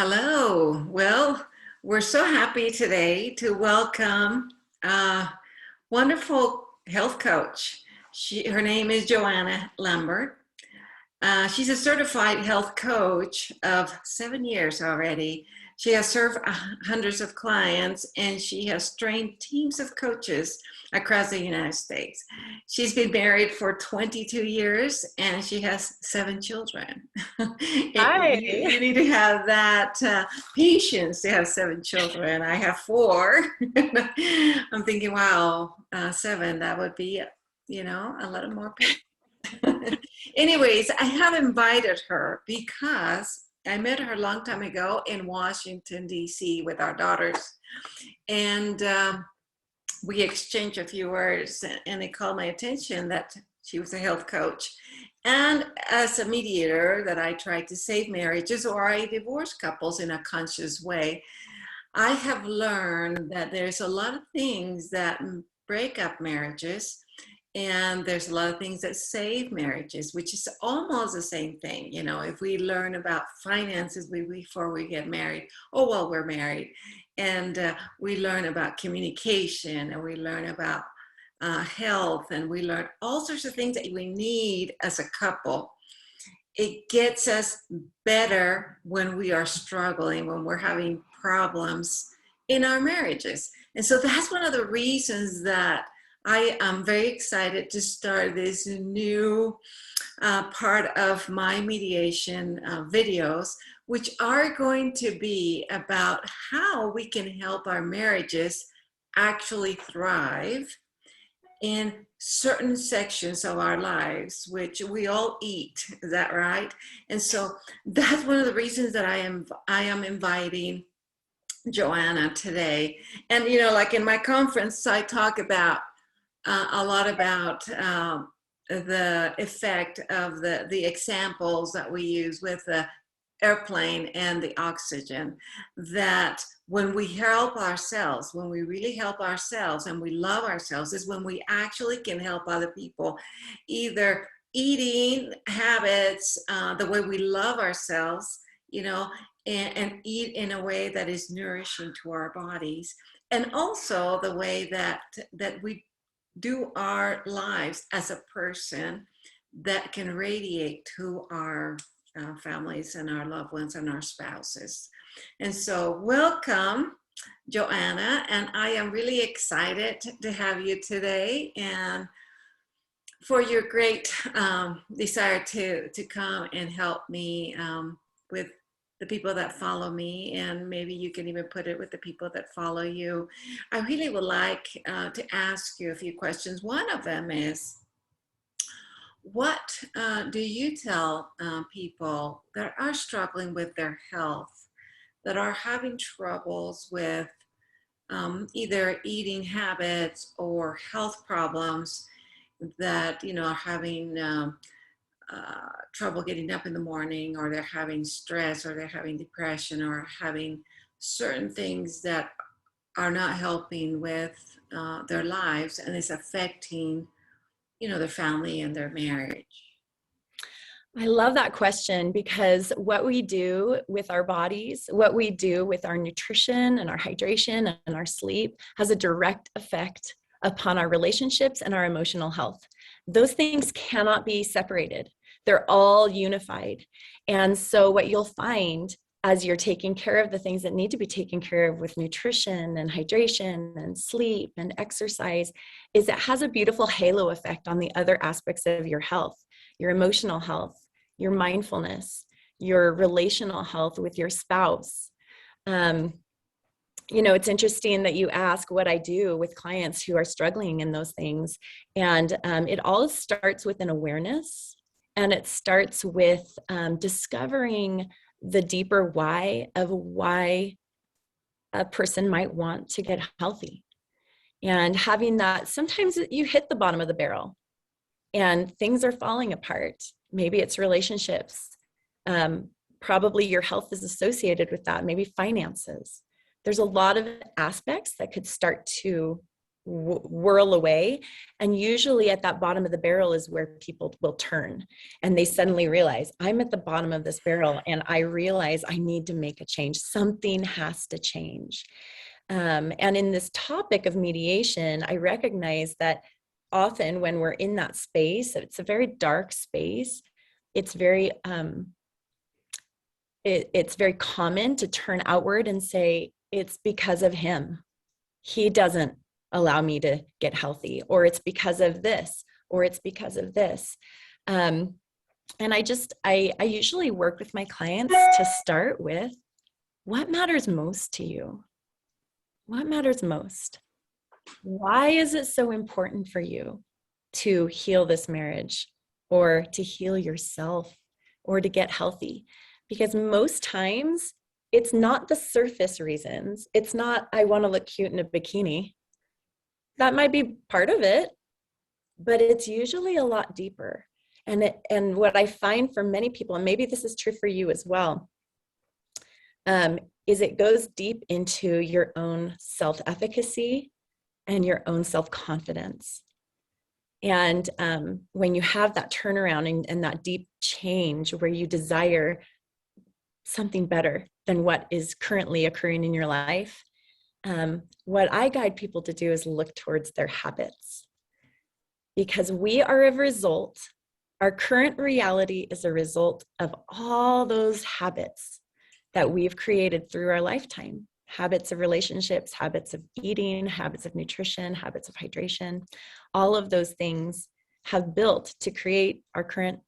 Hello. Well, we're so happy today to welcome a wonderful health coach. Her name is Johanna Lambert. She's a certified health coach of 7 years already. She has served hundreds of clients and she has trained teams of coaches across the United States. She's been married for 22 years and she has 7 children. Hi. You need to have that patience to have 7 children. I have four. I'm thinking, wow, seven, that would be, a little more patience. Anyways, I have invited her because I met her a long time ago in Washington, D.C. with our daughters. And we exchanged a few words, and it called my attention that she was a health coach. And as a mediator, that I try to save marriages or I divorce couples in a conscious way, I have learned that there's a lot of things that break up marriages. And there's a lot of things that save marriages, which is almost the same thing. If we learn about finances before we get married, or while we're married, and we learn about communication, and we learn about health, and we learn all sorts of things that we need as a couple. It gets us better when we are struggling, when we're having problems in our marriages. And so that's one of the reasons that I am very excited to start this new part of my mediation videos, which are going to be about how we can help our marriages actually thrive in certain sections of our lives, which we all eat. Is that right? And so that's one of the reasons that I am inviting Johanna today. And like in my conference, I talk about a lot about the effect of the examples that we use with the airplane and the oxygen, that when we help ourselves, when we really help ourselves and we love ourselves, is when we actually can help other people, either eating habits, the way we love ourselves, and eat in a way that is nourishing to our bodies, and also the way that we do our lives as a person that can radiate to our families and our loved ones and our spouses. And so welcome, Johanna, and I am really excited to have you today and for your great desire to come and help me with the people that follow me, and maybe you can even put it with the people that follow you. I really would like to ask you a few questions. One of them is, what do you tell people that are struggling with their health, that are having troubles with either eating habits or health problems, that are having trouble getting up in the morning, or they're having stress, or they're having depression, or having certain things that are not helping with their lives, and it's affecting their family and their marriage? I love that question because what we do with our bodies, what we do with our nutrition and our hydration and our sleep has a direct effect upon our relationships and our emotional health. Those things cannot be separated. They're all unified. And so what you'll find as you're taking care of the things that need to be taken care of with nutrition and hydration and sleep and exercise is it has a beautiful halo effect on the other aspects of your health, your emotional health, your mindfulness, your relational health with your spouse. It's interesting that you ask what I do with clients who are struggling in those things. And it all starts with an awareness, and it starts with discovering the deeper why of why a person might want to get healthy. And having that, sometimes you hit the bottom of the barrel and things are falling apart. Maybe it's relationships. Probably your health is associated with that. Maybe finances. There's a lot of aspects that could start to whirl away. And usually at that bottom of the barrel is where people will turn, and they suddenly realize, I'm at the bottom of this barrel and I realize I need to make a change. Something has to change. And in this topic of mediation, I recognize that often when we're in that space, it's a very dark space. It's very it's very common to turn outward and say, it's because of him. He doesn't allow me to get healthy, or it's because of this, or it's because of this. And I usually work with my clients to start with, what matters most to you? What matters most? Why is it so important for you to heal this marriage, or to heal yourself, or to get healthy? Because most times it's not the surface reasons. It's not, I want to look cute in a bikini. That might be part of it, but it's usually a lot deeper. And what I find for many people, and maybe this is true for you as well, is it goes deep into your own self-efficacy and your own self-confidence. And when you have that turnaround and that deep change where you desire something better than what is currently occurring in your life, what I guide people to do is look towards their habits, because we are a result. Our current reality is a result of all those habits that we've created through our lifetime. Habits of relationships, habits of eating, habits of nutrition, habits of hydration. All of those things have built to create our current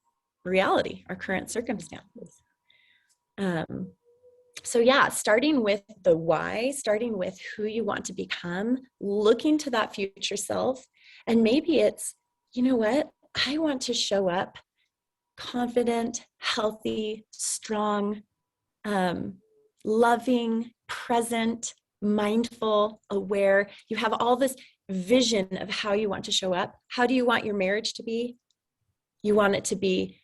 reality, our current circumstances. So yeah, starting with the why, starting with who you want to become, looking to that future self. And maybe it's, you know what, I want to show up confident, healthy, strong, loving, present, mindful, aware. You have all this vision of how you want to show up. How do you want your marriage to be? You want it to be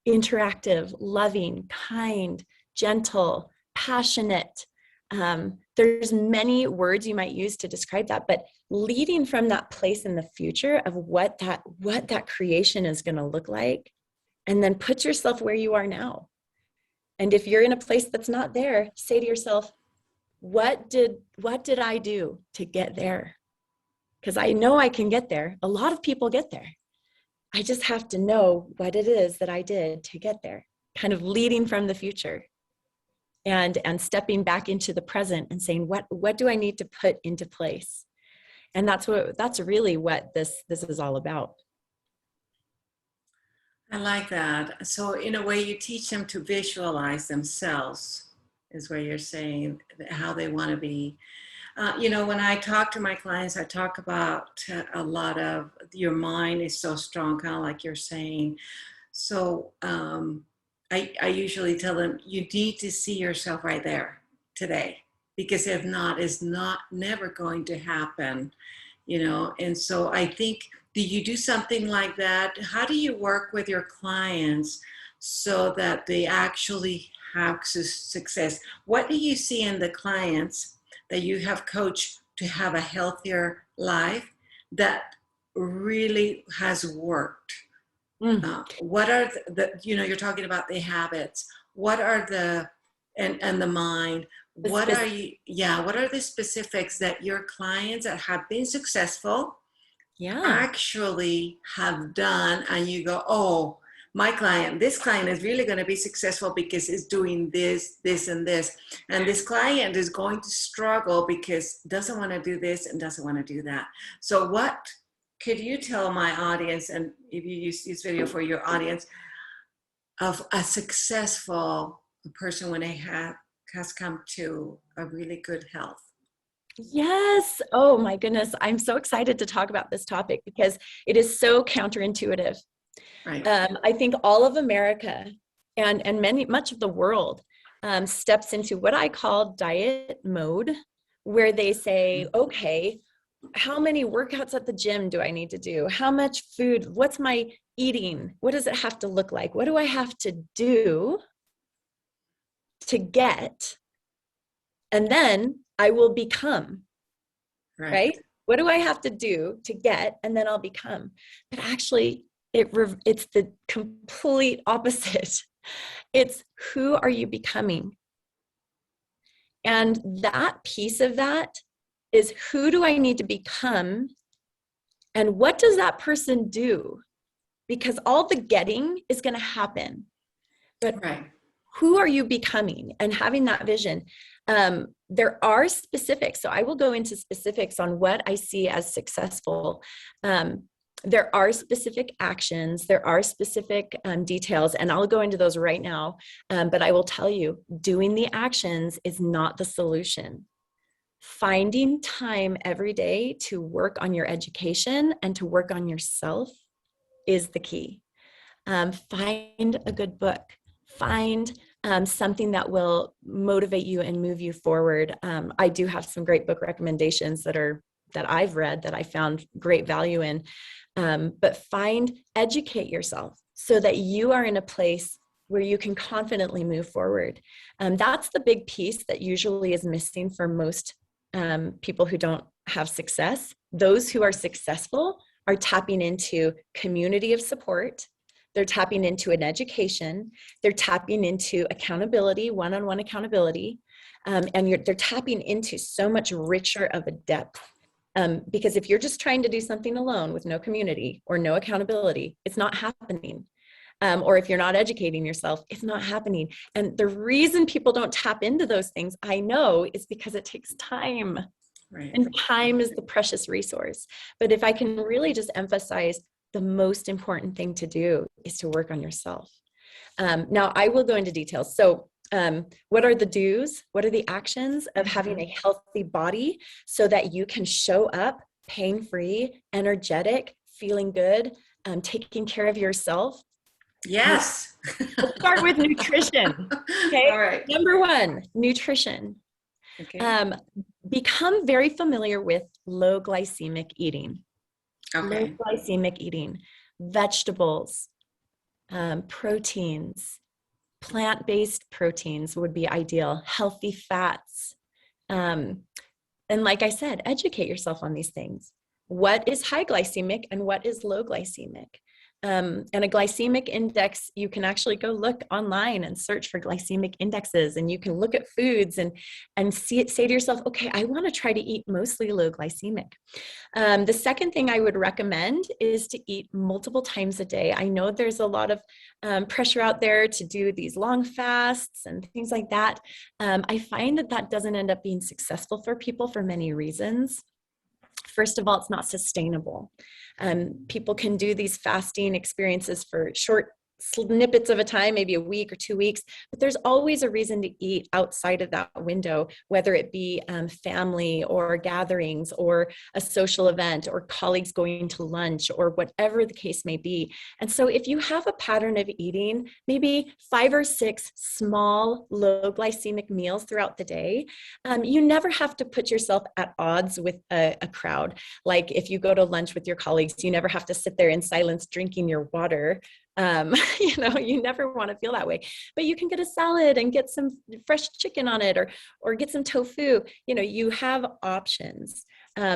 interactive, loving, kind, gentle, passionate. There's many words you might use to describe that, but leading from that place in the future of what that creation is going to look like, and then put yourself where you are now. And if you're in a place that's not there, say to yourself, what did I do to get there? Because I know I can get there. A lot of people get there. I just have to know what it is that I did to get there, kind of leading from the future and stepping back into the present and saying, what do I need to put into place? And that's really what this is all about. I like that. So in a way, you teach them to visualize themselves, is what you're saying, how they want to be. When I talk to my clients, I talk about a lot of your mind is so strong, kind of like you're saying. So I usually tell them, you need to see yourself right there today, because if not, it's never going to happen, And so I think, do you do something like that? How do you work with your clients so that they actually have success? What do you see in the clients that you have coached to have a healthier life that really has worked? What are you're talking about the habits. What are and the mind? What are the specifics that your clients that have been successful actually have done, and you go, oh, this client is really going to be successful because it's doing this, this, and this. And this client is going to struggle because doesn't want to do this and doesn't want to do that. So what could you tell my audience, and if you use this video for your audience, of a successful person when they has come to a really good health? Yes. Oh my goodness. I'm so excited to talk about this topic because it is so counterintuitive. Right. I think all of America and much of the world steps into what I call diet mode, where they say, okay, how many workouts at the gym do I need to do? How much food? What's my eating? What does it have to look like? What do I have to do to get? And then I will become, right? What do I have to do to get, and then I'll become. But actually, it's the complete opposite. It's who are you becoming? And that piece of that is, who do I need to become? And what does that person do? Because all the getting is going to happen. But who are you becoming? And having that vision. There are specifics. So I will go into specifics on what I see as successful. There are specific actions, there are specific details, and I'll go into those right now. But I will tell you, doing the actions is not the solution. Finding time every day to work on your education and to work on yourself is the key. Find a good book. Find something that will motivate you and move you forward. I do have some great book recommendations that I've read that I found great value in. But educate yourself so that you are in a place where you can confidently move forward. That's the big piece that usually is missing for most people who don't have success. Those who are successful are tapping into community of support. They're tapping into an education. They're tapping into accountability, one-on-one accountability. And they're tapping into so much richer of a depth. Because if you're just trying to do something alone with no community or no accountability, it's not happening. Or if you're not educating yourself, it's not happening. And the reason people don't tap into those things, I know, is because it takes time. Right. And time is the precious resource. But if I can really just emphasize, the most important thing to do is to work on yourself. Now, I will go into details. So what are the do's? What are the actions of having a healthy body so that you can show up pain-free, energetic, feeling good, taking care of yourself? Yes. Let's start with nutrition. Okay. All right. Number one, nutrition. Okay. Become very familiar with low glycemic eating. Okay. Low glycemic eating, vegetables, proteins, plant-based proteins would be ideal, healthy fats. And like I said, educate yourself on these things. What is high glycemic and what is low glycemic? And a glycemic index, you can actually go look online and search for glycemic indexes, and you can look at foods and say to yourself, okay, I want to try to eat mostly low glycemic. The second thing I would recommend is to eat multiple times a day. I know there's a lot of pressure out there to do these long fasts and things like that. I find that doesn't end up being successful for people for many reasons. First of all, it's not sustainable. People can do these fasting experiences for short snippets of a time, maybe a week or 2 weeks, but there's always a reason to eat outside of that window, whether it be family or gatherings or a social event or colleagues going to lunch or whatever the case may be. And so if you have a pattern of eating maybe 5 or 6 small low glycemic meals throughout the day, you never have to put yourself at odds with a crowd. Like if you go to lunch with your colleagues, you never have to sit there in silence drinking your water. You never want to feel that way, but you can get a salad and get some fresh chicken on it or get some tofu. You have options.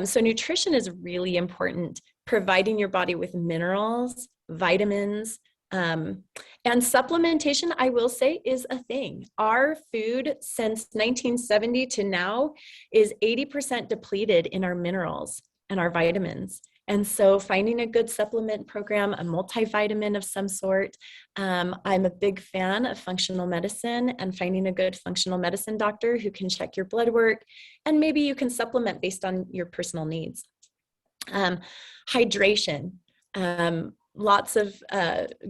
So nutrition is really important, providing your body with minerals, vitamins, and supplementation, I will say, is a thing. Our food since 1970 to now is 80% depleted in our minerals and our vitamins. And so finding a good supplement program, a multivitamin of some sort. I'm a big fan of functional medicine and finding a good functional medicine doctor who can check your blood work, and maybe you can supplement based on your personal needs. Hydration. Lots of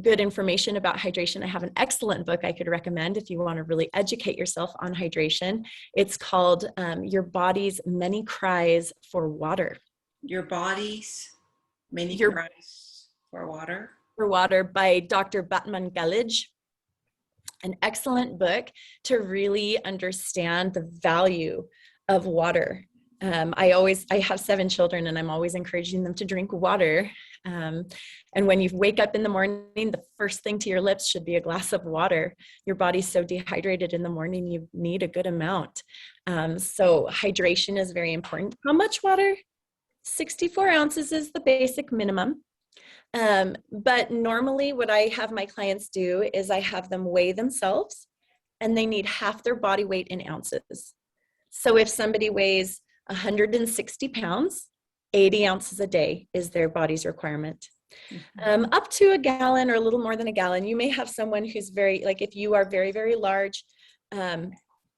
good information about hydration. I have an excellent book I could recommend if you want to really educate yourself on hydration. It's called Your Body's Many Cries for Water. Your Body's Many Cries for Water. For Water by Dr. Batman Galij. An excellent book to really understand the value of water. I have 7 children and I'm always encouraging them to drink water. And when you wake up in the morning, the first thing to your lips should be a glass of water. Your body's so dehydrated in the morning, you need a good amount. So hydration is very important. How much water? 64 ounces is the basic minimum. But normally what I have my clients do is I have them weigh themselves, and they need half their body weight in ounces. So if somebody weighs 160 pounds, 80 ounces a day is their body's requirement. Up to a gallon or a little more than a gallon. You may have someone who's very, like if you are very, very large,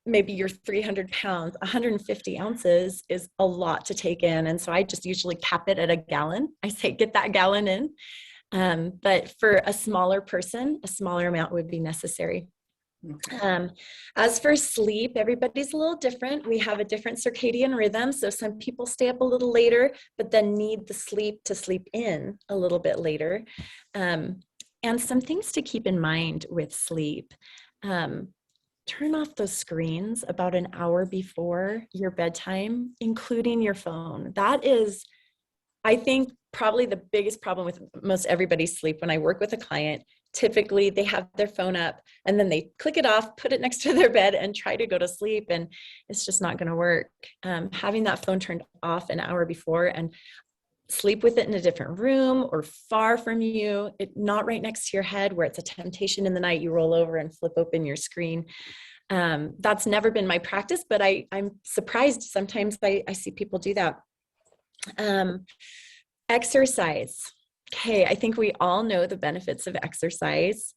maybe you're 300 pounds, 150 ounces is a lot to take in. And so I just usually cap it at a gallon. I say, get that gallon in. But for a smaller person, a smaller amount would be necessary. Okay. As for sleep, everybody's a little different. We have a different circadian rhythm. So some people stay up a little later, but then need the sleep to sleep in a little bit later. And some things to keep in mind with sleep. Turn off those screens about an hour before your bedtime, including your phone. That is, I think, probably the biggest problem with most everybody's sleep. When I work with a client, typically they have their phone up and then they click it off, put it next to their bed and try to go to sleep. And it's just not going to work. Having that phone turned off an hour before and sleep with it in a different room or far from you, not right next to your head where it's a temptation in the night, you roll over and flip open your screen. That's never been my practice, but I'm surprised sometimes I see people do that. Exercise. Okay, I think we all know the benefits of exercise.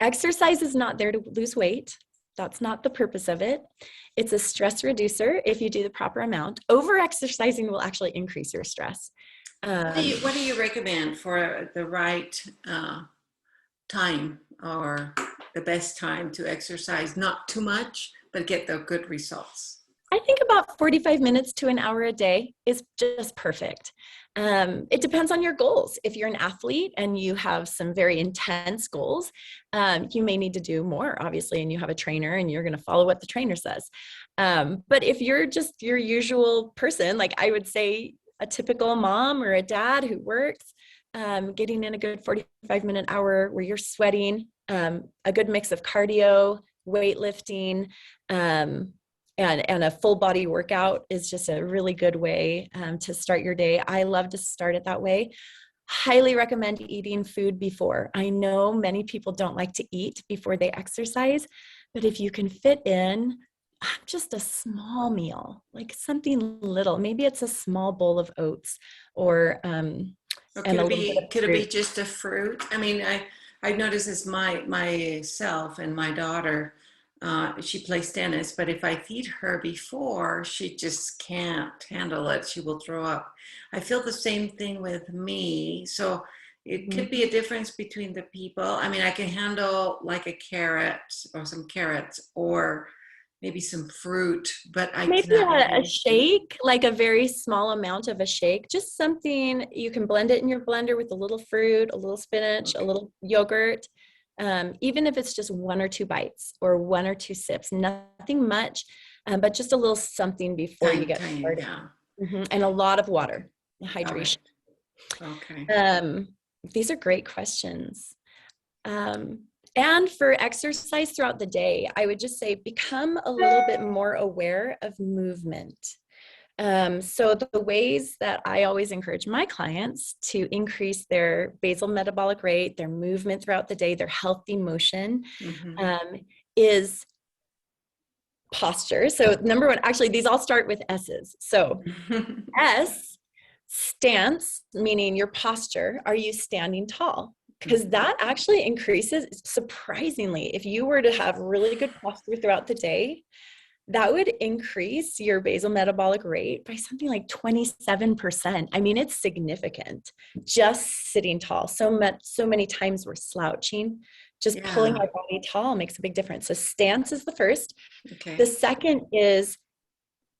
Exercise is not there to lose weight. That's not the purpose of it. It's a stress reducer if you do the proper amount. Over-exercising will actually increase your stress. What do you recommend for the right time or the best time to exercise? Not too much, but get the good results. I think about 45 minutes to an hour a day is just perfect. It depends on your goals. If you're an athlete and you have some very intense goals, you may need to do more, obviously, and you have a trainer and you're going to follow what the trainer says. But if you're just your usual person, like I would say a typical mom or a dad who works, getting in a good 45-minute hour where you're sweating, a good mix of cardio, weightlifting, and a full body workout is just a really good way to start your day. I love to start it that way. Highly recommend eating food before. I know many people don't like to eat before they exercise, but if you can fit in just a small meal, like something little, maybe it's a small bowl of oats or could it be just a fruit? I mean, I've noticed this myself and my daughter. She plays tennis, but if I feed her before, she just can't handle it. She will throw up. I feel the same thing with me. So it could be a difference between the people. I mean, I can handle like a carrot or some carrots or maybe some fruit, but I maybe a shake, like a very small amount of a shake, just something you can blend it in your blender with a little fruit, a little spinach, a little yogurt. Even if it's just 1 or 2 bites or 1 or 2 sips, nothing much, but just a little something before you get started. Yeah. And a lot of water, hydration. Okay. These are great questions. And for exercise throughout the day, I would just say become a little bit more aware of movement. So the ways that I always encourage my clients to increase their basal metabolic rate, their movement throughout the day, their healthy motion, is posture. So number 1, actually, these all start with S's. So S, stance, meaning your posture. Are you standing tall? Because that actually increases, surprisingly, if you were to have really good posture throughout the day, that would increase your basal metabolic rate by something like 27%. I mean, it's significant. Just sitting tall. So many times we're slouching. Just pulling our body tall makes a big difference. So stance is the first. Okay. The second is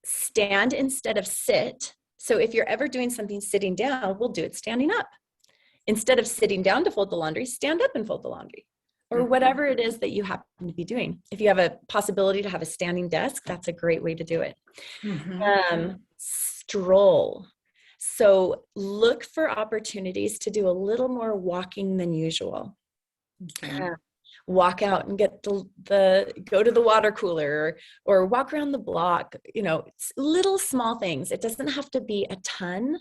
stand instead of sit. So if you're ever doing something sitting down, we'll do it standing up. Instead of sitting down to fold the laundry, stand up and fold the laundry. Or whatever it is that you happen to be doing. If you have a possibility to have a standing desk, that's a great way to do it. Stroll. So look for opportunities to do a little more walking than usual. Okay. walk out and get go to the water cooler, or walk around the block, little small things. It doesn't have to be a ton,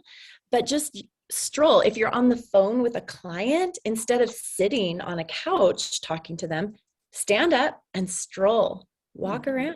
but just stroll. If you're on the phone with a client, instead of sitting on a couch talking to them, stand up and stroll, walk around.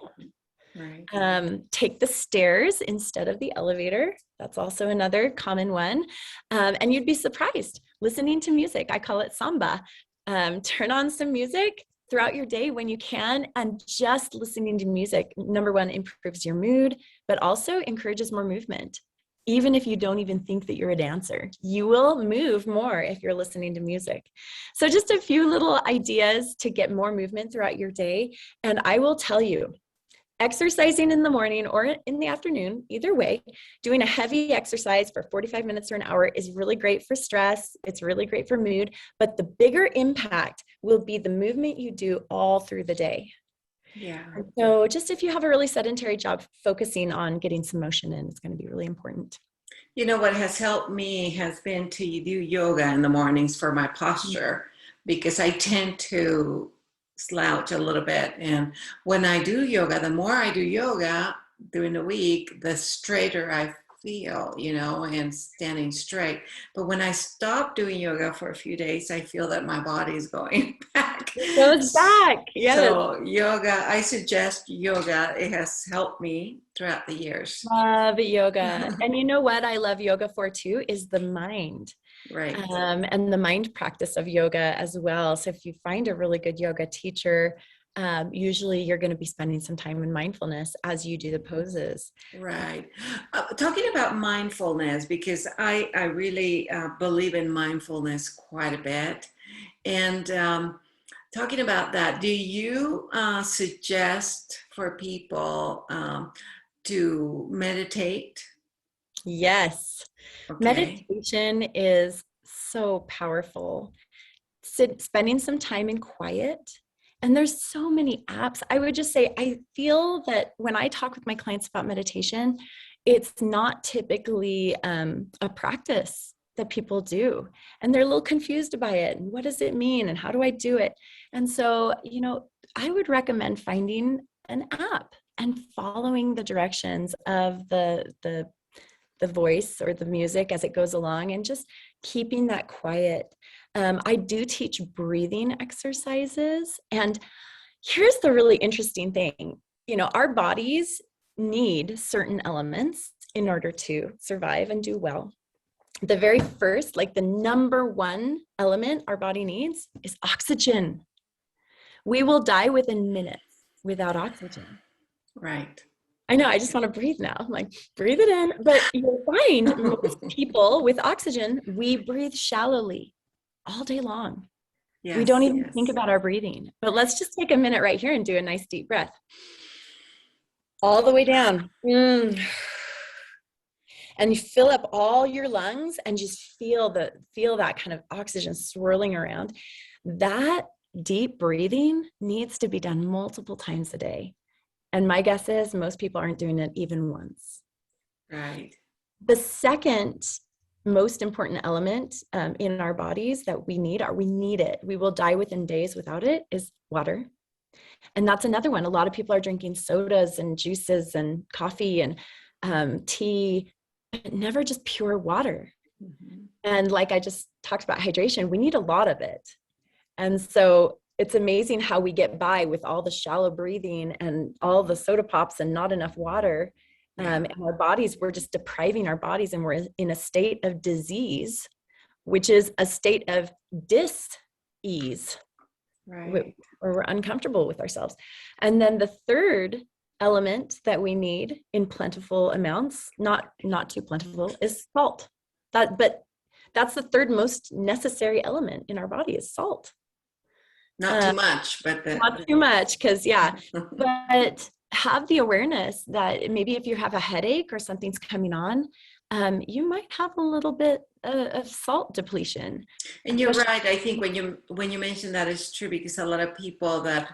Right. Take the stairs instead of the elevator. That's also another common one. And you'd be surprised. Listening to music, I call it samba. Turn on some music throughout your day when you can, and just listening to music, number one, improves your mood, but also encourages more movement. Even if you don't even think that you're a dancer, you will move more if you're listening to music. So just a few little ideas to get more movement throughout your day. And I will tell you, exercising in the morning or in the afternoon, either way, doing a heavy exercise for 45 minutes or an hour is really great for stress. It's really great for mood, but the bigger impact will be the movement you do all through the day. Yeah. And so just if you have a really sedentary job, focusing on getting some motion in is going to be really important. What has helped me has been to do yoga in the mornings for my posture, because I tend to slouch a little bit. And when I do yoga, the more I do yoga during the week, the straighter I feel, and standing straight. But when I stop doing yoga for a few days, I feel that my body is going back. It goes back. Yes. So yoga, I suggest yoga. It has helped me throughout the years. Love yoga. And you know what I love yoga for too is the mind. Right. And the mind practice of yoga as well. So if you find a really good yoga teacher, usually you're going to be spending some time in mindfulness as you do the poses. Right. Talking about mindfulness, because I really believe in mindfulness quite a bit. And talking about that, do you suggest for people to meditate? Yes. Okay. Meditation is so powerful. Spending some time in quiet. And there's so many apps. I would just say, I feel that when I talk with my clients about meditation, it's not typically a practice that people do. And they're a little confused by it. And what does it mean? And how do I do it? And so, I would recommend finding an app and following the directions of the voice or the music as it goes along, and just keeping that quiet. I do teach breathing exercises. And here's the really interesting thing. Our bodies need certain elements in order to survive and do well. The very first, the number one element our body needs is oxygen. We will die within minutes without oxygen. Right. I know, I just want to breathe now. I'm like, breathe it in. But you'll find most people with oxygen, we breathe shallowly all day long. Yes, we don't even think about our breathing. But let's just take a minute right here and do a nice deep breath. All the way down. And you fill up all your lungs and just feel that kind of oxygen swirling around. That deep breathing needs to be done multiple times a day. And my guess is most people aren't doing it even once. Right. The second most important element in our bodies that we need it. We will die within days without it, is water. And that's another one. A lot of people are drinking sodas and juices and coffee and tea, but never just pure water. Mm-hmm. And like I just talked about hydration, we need a lot of it. And so it's amazing how we get by with all the shallow breathing and all the soda pops and not enough water. And our bodies, we're just depriving our bodies, and we're in a state of disease, which is a state of dis-ease, right, where we're uncomfortable with ourselves. And then the third element that we need in plentiful amounts, not too plentiful, is salt. But that's the third most necessary element in our body, is salt. Not too much, but not too much, because but have the awareness that maybe if you have a headache or something's coming on, you might have a little bit of salt depletion. And you're right. I think when you mention that, it's true, because a lot of people that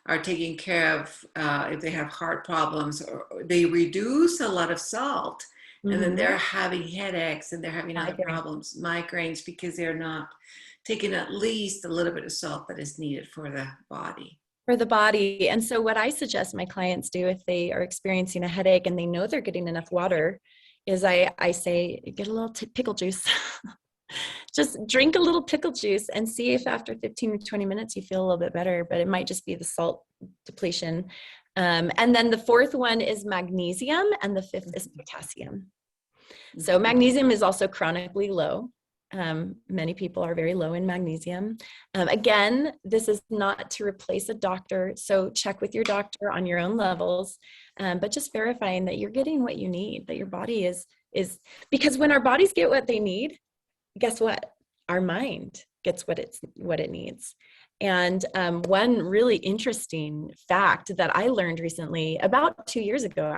are taking care of, if they have heart problems, or they reduce a lot of salt, and then they're having headaches and they're having other problems, migraines, because they're not taking at least a little bit of salt that is needed for the body. For the body. And so what I suggest my clients do if they are experiencing a headache and they know they're getting enough water is I say, get a little pickle juice. Just drink a little pickle juice and see if after 15 or 20 minutes you feel a little bit better, but it might just be the salt depletion. And then the fourth one is magnesium, and the fifth is potassium. So magnesium is also chronically low. Many people are very low in magnesium. Again, this is not to replace a doctor, so check with your doctor on your own levels, but just verifying that you're getting what you need, that your body is because when our bodies get what they need, guess what? Our mind gets what it needs. And one really interesting fact that I learned recently, about 2 years ago,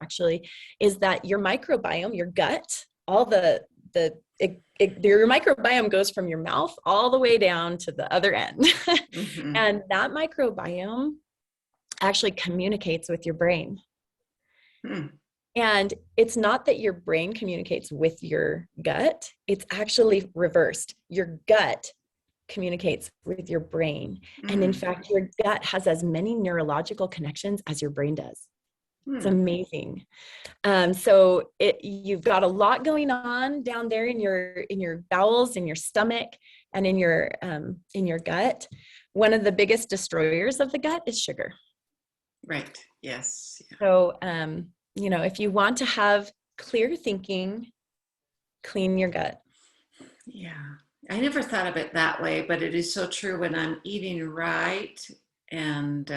actually, is that your microbiome, your gut, all your microbiome goes from your mouth all the way down to the other end. Mm-hmm. And that microbiome actually communicates with your brain. And it's not that your brain communicates with your gut, it's actually reversed. Your gut communicates with your brain. And in fact, your gut has as many neurological connections as your brain does. It's amazing. So you've got a lot going on down there in your bowels, in your stomach, and in your gut. One of the biggest destroyers of the gut is sugar. Right. Yes. Yeah. So, if you want to have clear thinking, clean your gut. Yeah. I never thought of it that way, but it is so true when I'm eating right and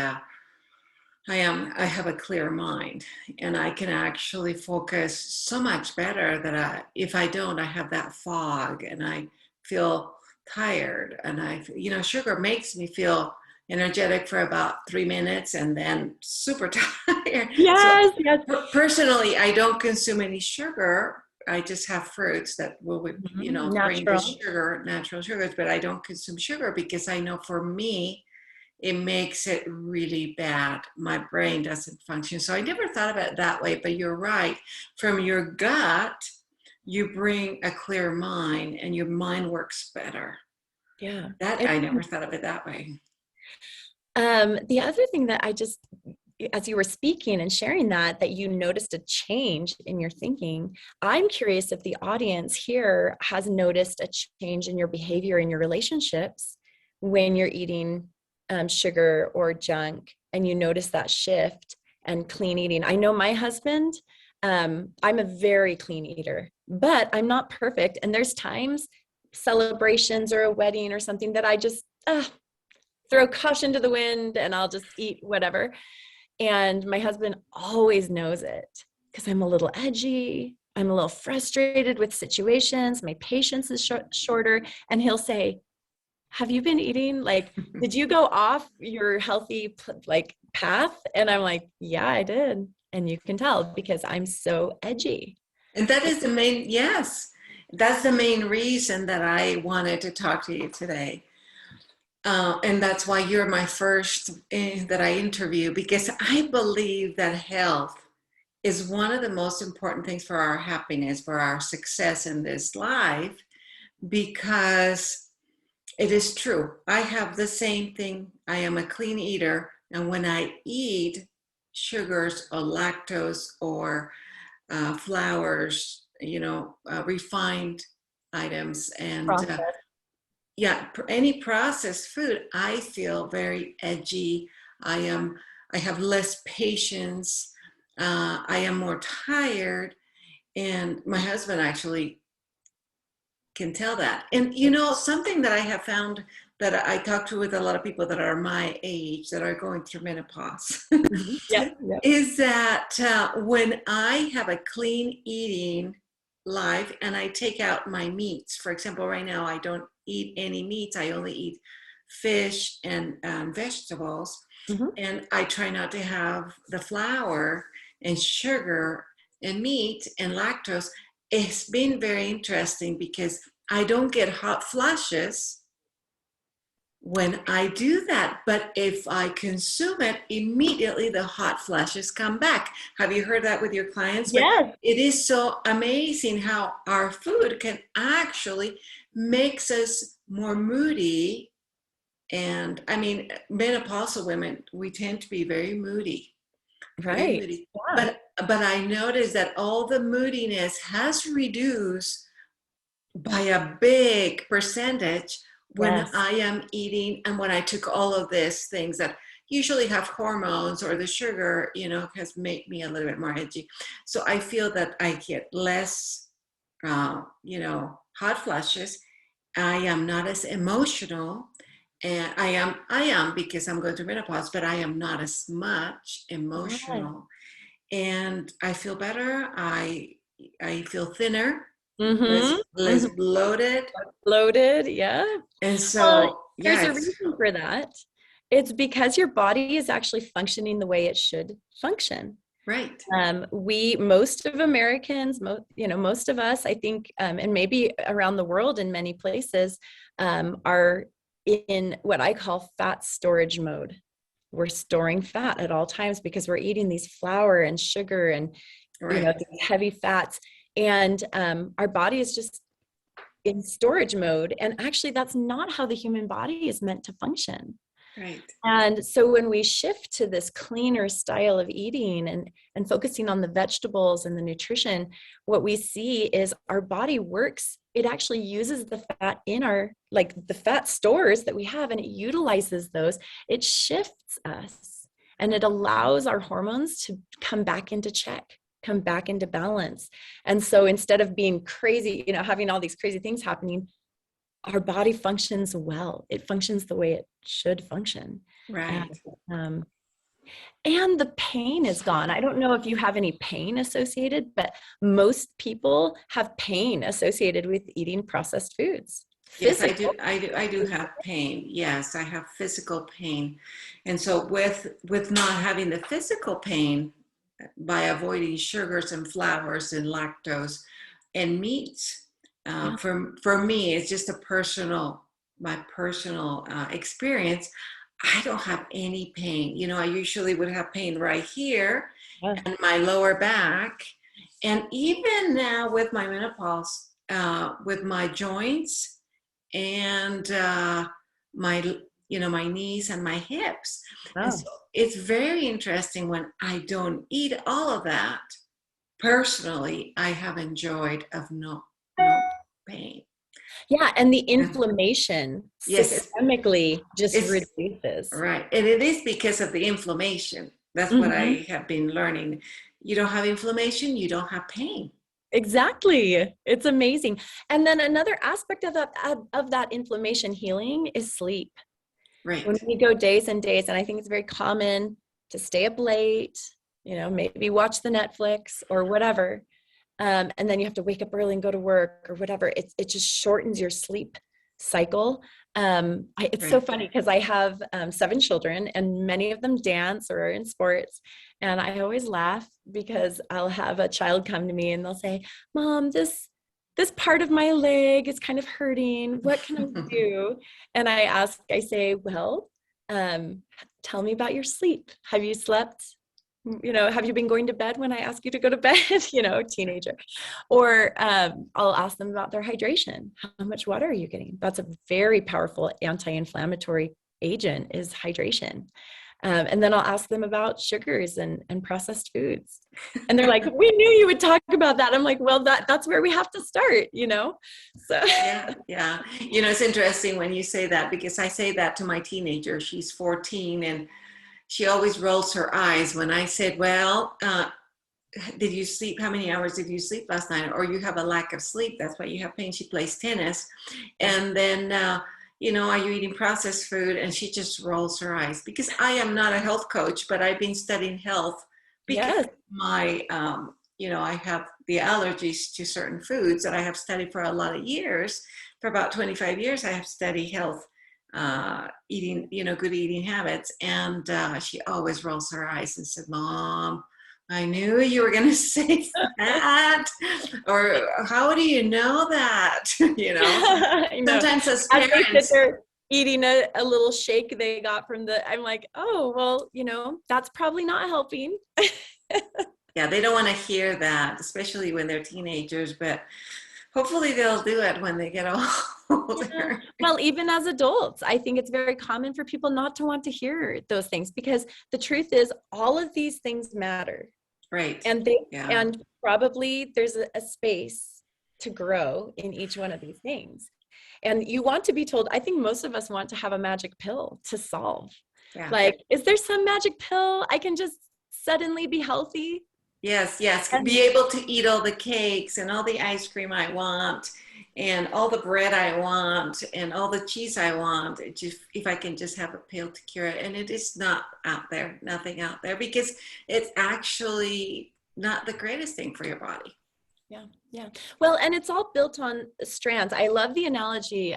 I have a clear mind, and I can actually focus so much better that if I don't, I have that fog and I feel tired, and sugar makes me feel energetic for about 3 minutes and then super tired. Yes, so, yes. Personally, I don't consume any sugar. I just have fruits that will, bring the natural sugars, but I don't consume sugar because I know for me, it makes it really bad. My brain doesn't function. So I never thought about it that way, but you're right. From your gut, you bring a clear mind and your mind works better. Yeah. I never thought of it that way. The other thing that as you were speaking and sharing that you noticed a change in your thinking, I'm curious if the audience here has noticed a change in your behavior in your relationships when you're eating sugar or junk, and you notice that shift and clean eating. I know my husband, I'm a very clean eater, but I'm not perfect. And there's times, celebrations or a wedding or something, that I just throw caution to the wind and I'll just eat whatever. And my husband always knows it because I'm a little edgy. I'm a little frustrated with situations. My patience is shorter. And he'll say, have you been eating? Did you go off your healthy path? And I'm like, yeah, I did. And you can tell because I'm so edgy. And that is that's the main reason that I wanted to talk to you today. And that's why you're my first that I interview, because I believe that health is one of the most important things for our happiness, for our success in this life, because it is true. I have the same thing. I am a clean eater. And when I eat sugars or lactose or flours, refined items and any processed food, I feel very edgy. I have less patience. I am more tired. And my husband actually can tell that. And something that I have found that I talk to with a lot of people that are my age that are going through menopause is that when I have a clean eating life and I take out my meats, for example, right now I don't eat any meats. I only eat fish and vegetables. And I try not to have the flour and sugar and meat and lactose. It's been very interesting because I don't get hot flushes when I do that. But if I consume it, immediately the hot flushes come back. Have you heard that with your clients? Yes. It is so amazing how our food can actually makes us more moody. And I mean, menopausal women, we tend to be very moody, very Right. moody. Yeah. But I noticed that all the moodiness has reduced by a big percentage when Yes. I am eating and when I took all of these things that usually have hormones, or the sugar, has made me a little bit more edgy. So I feel that I get less, hot flashes. I am not as emotional, and I am because I'm going through menopause, but I am not as much Right. emotional, and I feel better. I feel thinner, less Mm-hmm. less bloated, Bloated. Yeah. and Well, so there's yeah, a it's reason for that. It's because your body is actually functioning the way it should function. right, Most of Americans, most of us, I think, and maybe around the world in many places, are in what I call fat storage mode. We're storing fat at all times because we're eating these flour and sugar and, right, these heavy fats. And our body is just in storage mode. And actually, that's not how the human body is meant to function. right, And so when we shift to this cleaner style of eating and focusing on the vegetables and the nutrition, what we see is our body works. It actually uses the fat in like the fat stores that we have, and it utilizes those. It shifts us and it allows our hormones to come back into check, come back into balance. And so instead of being crazy, having all these crazy things happening, our body functions well. It functions the way it should function. And, right. um, and the pain is gone. I don't know if you have any pain associated, but most people have pain associated with eating processed foods. Yes, I Physical. do. I do have pain. Yes, I have physical pain, and so with not having the physical pain, by avoiding sugars and flours and lactose and meats, Yeah. for me, it's just my personal experience. I don't have any pain. I usually would have pain right here Yeah. and my lower back, and even now with my menopause, with my joints and my knees and my hips. And Oh. so it's very interesting when I don't eat all of that. Personally, I have enjoyed of no pain. Yeah. And the And inflammation yes, systemically just it's reduces. right. And it is because of the inflammation. That's what Mhm. I have been learning. You don't have inflammation, you don't have pain. Exactly. It's amazing. And then another aspect of that inflammation healing is sleep. When Right. we go days and days, and I think it's very common to stay up late, maybe watch the Netflix or whatever. And then you have to wake up early and go to work or whatever. It just shortens your sleep cycle. It's so Right. funny because I have 7 children and many of them dance or are in sports. And I always laugh because I'll have a child come to me and they'll say, Mom, this part of my leg is kind of hurting. What can I do? And I say, well, tell me about your sleep. Have you slept? Have you been going to bed when I ask you to go to bed? Teenager. Or I'll ask them about their hydration. How much water are you getting? That's a very powerful anti-inflammatory agent is hydration. And then I'll ask them about sugars and processed foods. And they're like, we knew you would talk about that. I'm like, well, that's where we have to start. So Yeah, yeah. It's interesting when you say that because I say that to my teenager. She's 14 and she always rolls her eyes when I said, well, did you sleep? How many hours did you sleep last night? Or you have a lack of sleep. That's why you have pain. She plays tennis. And then, are you eating processed food? And she just rolls her eyes because I am not a health coach, but I've been studying health because yes. I have the allergies to certain foods that I have studied for a lot of years. For about 25 years, I have studied health, eating, good eating habits. And she always rolls her eyes and said, Mom, I knew you were going to say that. Or how do you know that? I know. Sometimes as As they sit parents, there eating a little shake they got I'm like, oh, well, that's probably not helping. yeah, they don't want to hear that, especially when they're teenagers. But Hopefully they'll do it when they get Yeah. older. Well, even as adults, I think it's very common for people not to want to hear those things, because the truth is all of these things matter. Right. And they, Yeah. and probably there's a space to grow in each one of these things. And you want to be told, I think most of us want to have a magic pill to solve. Yeah. Like, is there some magic pill I can just suddenly be healthy? Yes, yes. And Be able to eat all the cakes and all the ice cream I want and all the bread I want and all the cheese I want. It just, if I can just have a pill to cure it. And it is not out there, nothing out there, because it's actually not the greatest thing for your body. yeah, yeah. Well, and it's all built on strands. I love the analogy.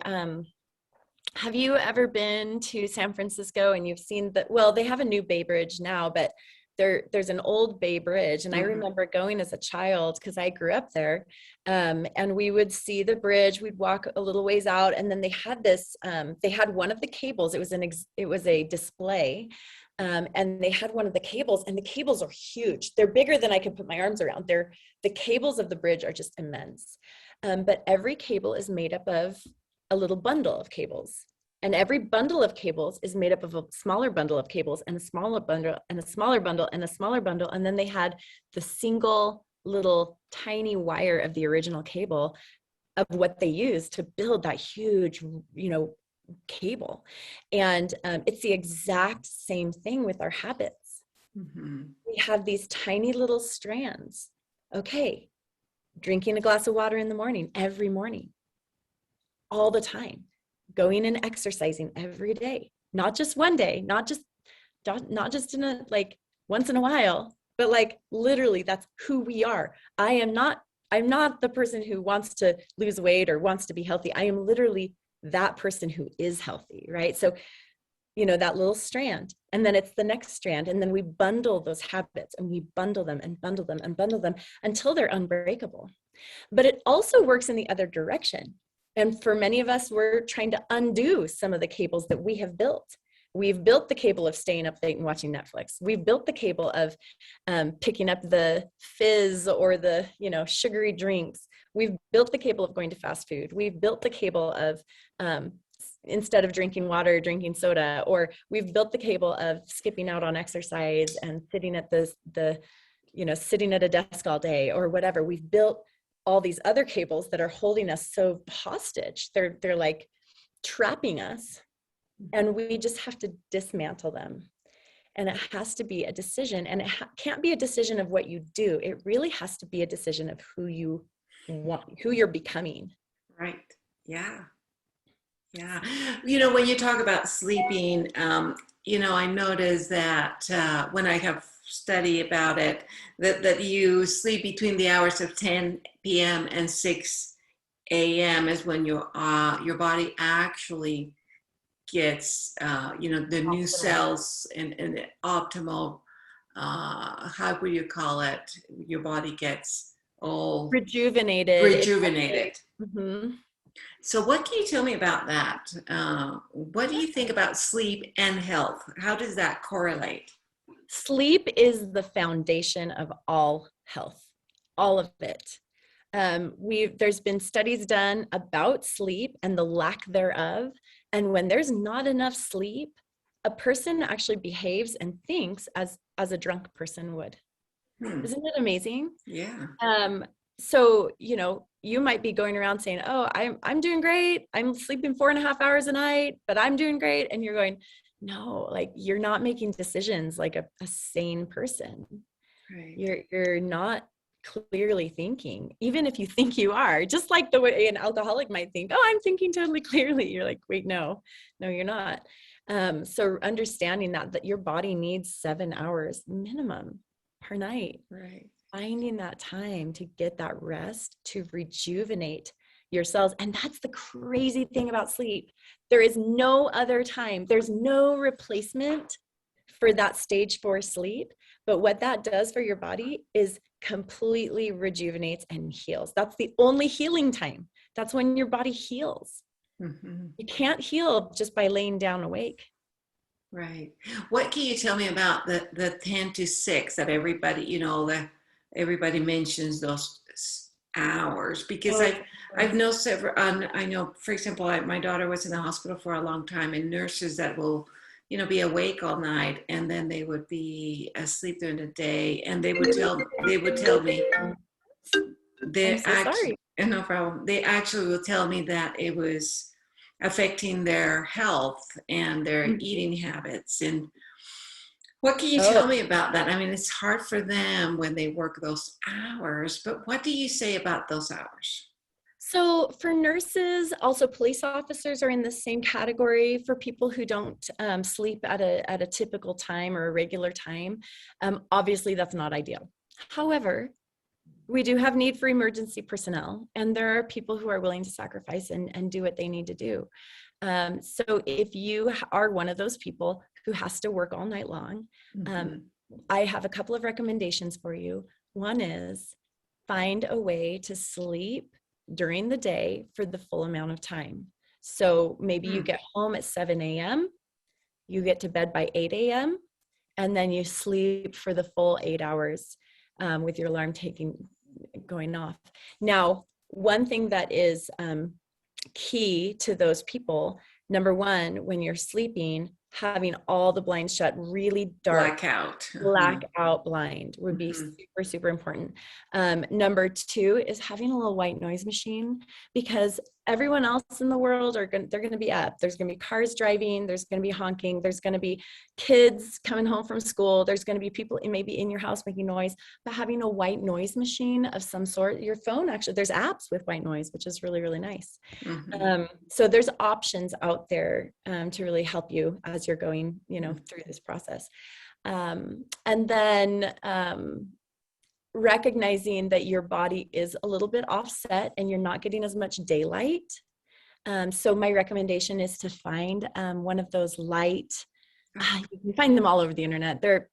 Have you ever been to San Francisco and you've seen that? Well, they have a new Bay Bridge now, but there's an old Bay Bridge. And I remember going as a child because I grew up there. And we would see the bridge, we'd walk a little ways out, and then they had this, they had one of the cables, it was a display. And they had one of the cables, and the cables are huge. They're bigger than I could put my arms around. The cables of the bridge are just immense. But every cable is made up of a little bundle of cables. And every bundle of cables is made up of a smaller bundle of cables and a smaller bundle and a smaller bundle and a smaller bundle. And then they had the single little tiny wire of the original cable of what they used to build that huge, cable. And it's the exact same thing with our habits. Mm-hmm. We have these tiny little strands. Okay, drinking a glass of water in the morning, every morning, all the time, going and exercising every day, not just one day, not just in a like once in a while, but like literally that's who we are. I'm not the person who wants to lose weight or wants to be healthy. I am literally that person who is healthy, right? So, that little strand, and then it's the next strand, and then we bundle those habits, and we bundle them and bundle them and bundle them until they're unbreakable. But it also works in the other direction. And for many of us, we're trying to undo some of the cables that we have built. We've built the cable of staying up late and watching Netflix. We've built the cable of picking up the fizz or the, sugary drinks. We've built the cable of going to fast food. We've built the cable of instead of drinking water, drinking soda, or we've built the cable of skipping out on exercise and sitting at sitting at a desk all day or whatever. We've built all these other cables that are holding us so hostage. They're like trapping us, and we just have to dismantle them. And it has to be a decision, and it can't be a decision of what you do. It really has to be a decision of who you want, who you're becoming. Right. Yeah. Yeah. When you talk about sleeping, I notice that when I have study about it, that you sleep between the hours of 10 p.m. and 6 a.m. is when your body actually gets, the new cells and the optimal, how would you call it? Your body gets all rejuvenated. Mm-hmm. So what can you tell me about that? What do you think about sleep and health? How does that correlate? Sleep is the foundation of all health, all of it. There's been studies done about sleep and the lack thereof. And when there's not enough sleep, a person actually behaves and thinks as a drunk person would. Isn't it amazing? Yeah. So, you might be going around saying, oh, I'm doing great. I'm sleeping 4.5 hours a night, but I'm doing great. And you're going, no, like you're not making decisions like a sane person. Right. You're not clearly thinking, even if you think you are, just like the way an alcoholic might think, oh, I'm thinking totally clearly. You're like, wait, no, you're not. So understanding that your body needs 7 hours minimum per night. Right. Finding that time to get that rest, to rejuvenate your cells. And that's the crazy thing about sleep. There is no other time. There's no replacement for that stage 4 sleep. But what that does for your body is completely rejuvenates and heals. That's the only healing time. That's when your body heals. Mm-hmm. You can't heal just by laying down awake. Right. What can you tell me about the 10 to 6 that everybody, everybody mentions those hours, because Oh, I've known several. I know, for example, my daughter was in the hospital for a long time, and nurses that will, be awake all night, and then they would be asleep during the day, and they would tell me I'm they so actually, sorry. no problem. They actually will tell me that it was affecting their health and their eating habits. And what can you Oh, tell me about that? I mean, it's hard for them when they work those hours, but what do you say about those hours? so for nurses, also police officers are in the same category for people who don't sleep at a typical time or a regular time. Obviously, that's not ideal. However, we do have need for emergency personnel, and there are people who are willing to sacrifice and do what they need to do. So if you are one of those people who has to work all night long, Mm-hmm. I have a couple of recommendations for you. One is find a way to sleep during the day for the full amount of time. So maybe you get home at 7 a.m., you get to bed by 8 a.m., and then you sleep for the full 8 hours with your alarm going off. Now, one thing that is key to those people, number one, when you're sleeping, having all the blinds shut, really dark, Blackout. Uh-huh. blackout blind would be Mm-hmm. super, super important. Number two is having a little white noise machine, because everyone else in the world they're going to be up. There's going to be cars driving. There's going to be honking. There's going to be kids coming home from school. There's going to be people maybe in your house making noise. But having a white noise machine of some sort, your phone actually, there's apps with white noise, which is really, really nice. Mm-hmm. So there's options out there to really help you as you're going, through this process. And then recognizing that your body is a little bit offset and you're not getting as much daylight. So my recommendation is to find one of those light, you can find them all over the internet. They're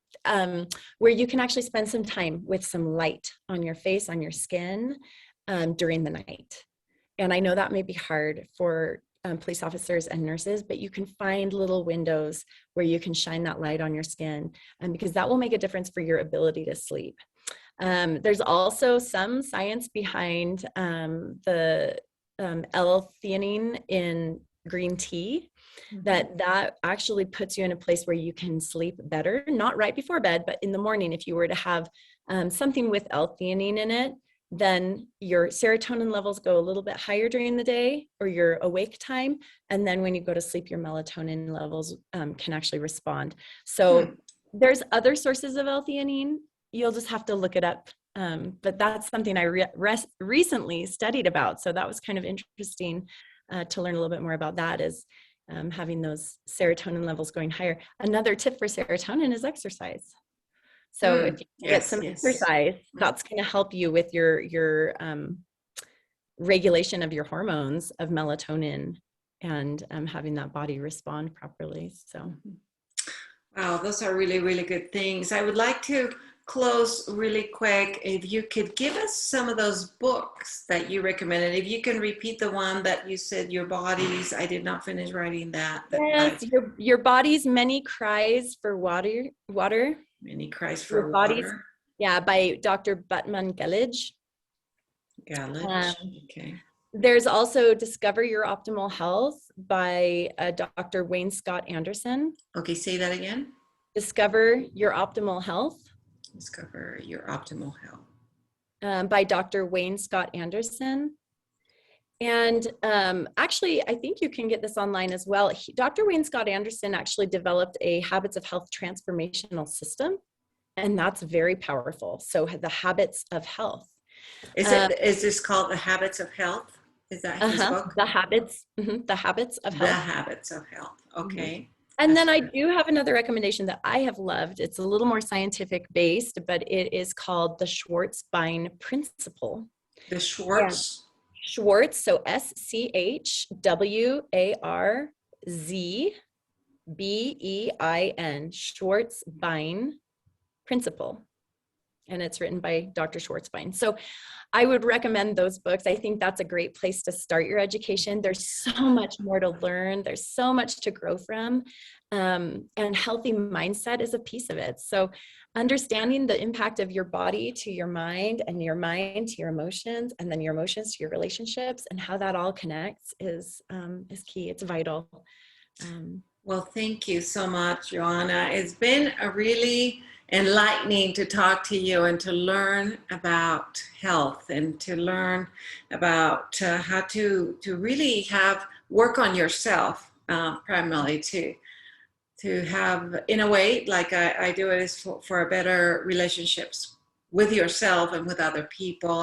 where you can actually spend some time with some light on your face, on your skin during the night. And I know that may be hard for police officers and nurses, but you can find little windows where you can shine that light on your skin, because that will make a difference for your ability to sleep. There's also some science behind the L-theanine in green tea, that actually puts you in a place where you can sleep better, not right before bed, but in the morning. If you were to have something with L-theanine in it, then your serotonin levels go a little bit higher during the day or your awake time. And then when you go to sleep, your melatonin levels can actually respond. So there's other sources of L-theanine. You'll just have to look it up. But that's something I recently studied about. So that was kind of interesting to learn a little bit more about that, is having those serotonin levels going higher. Another tip for serotonin is exercise. So if you get some exercise, that's going to help you with your regulation of your hormones of melatonin and having that body respond properly. So, wow, those are really, really good things. I would like to close really quick. If you could give us some of those books that you recommended, if you can repeat the one that you said, Your Bodies. I did not finish writing that. Yes, your body's many cries for water. Many Cries Your for body's, Water. yeah, by Dr. Butman Gelidge. Okay. There's also Discover Your Optimal Health by Dr. Wayne Scott Anderson. Okay, say that again. Discover Your Optimal Health. Discover Your Optimal Health. By Dr. Wayne Scott Anderson. And actually, I think you can get this online as well. Dr. Wayne Scott Anderson actually developed a Habits of Health transformational system, and that's very powerful. So the Habits of Health. Is this called The Habits of Health? Is that his book? The Habits of Health. The Habits of Health. Okay. And then I do have another recommendation that I have loved. It's a little more scientific based, but it is called the Schwartz-Bein Principle. The Schwartz? Schwartz, so SCHWARZBEIN, Schwartz-Bein Principle. and it's written by Dr. Schwartzbein. So I would recommend those books. I think that's a great place to start your education. There's so much more to learn. There's so much to grow from. And healthy mindset is a piece of it. So understanding the impact of your body to your mind, and your mind to your emotions, and then your emotions to your relationships, and how that all connects is key. It's vital. Well, thank you so much, Johanna. It's been a really enlightening to talk to you and to learn about health, and to learn about how to really work on yourself, primarily to have, in a way, like I do it, is for a better relationships with yourself and with other people.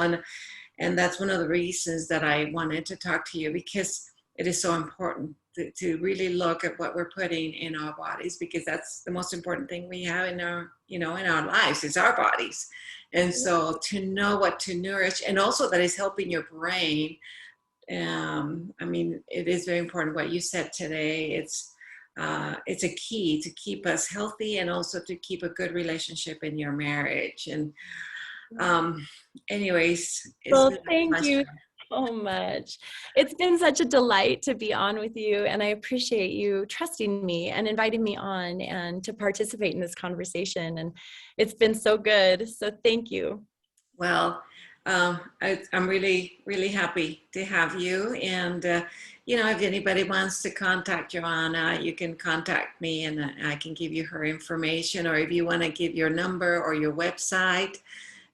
And that's one of the reasons that I wanted to talk to you, because it is so important to really look at what we're putting in our bodies, because that's the most important thing we have in our, in our lives, is our bodies. And so to know what to nourish, and also that is helping your brain. I mean, it is very important what you said today. It's a key to keep us healthy, and also to keep a good relationship in your marriage. And anyways, Well, thank you so much. It's been such a delight to be on with you, and I appreciate you trusting me and inviting me on and to participate in this conversation. And it's been so good. So thank you. Well, I'm really, really happy to have you. And, if anybody wants to contact Johanna, you can contact me, and I can give you her information, or if you want to give your number or your website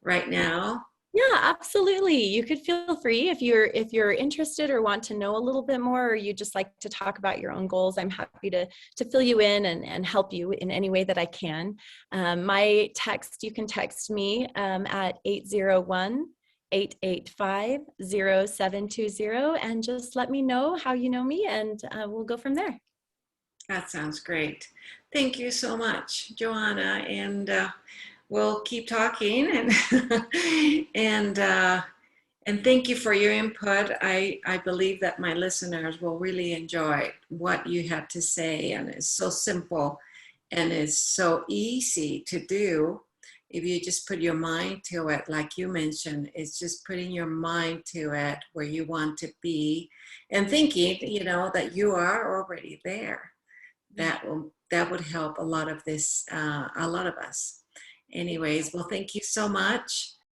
right now. Yeah, absolutely. You could feel free if you're interested or want to know a little bit more, or you just like to talk about your own goals. I'm happy to fill you in and help you in any way that I can. You can text me at 801-885-0720, and just let me know how you know me, and we'll go from there. That sounds great. Thank you so much, Johanna. And we'll keep talking, and thank you for your input. I believe that my listeners will really enjoy what you had to say, and it's so simple and it's so easy to do if you just put your mind to it. Like you mentioned, it's just putting your mind to it, where you want to be, and thinking, that you are already there. That would help a lot of us. Anyways, well, thank you so much.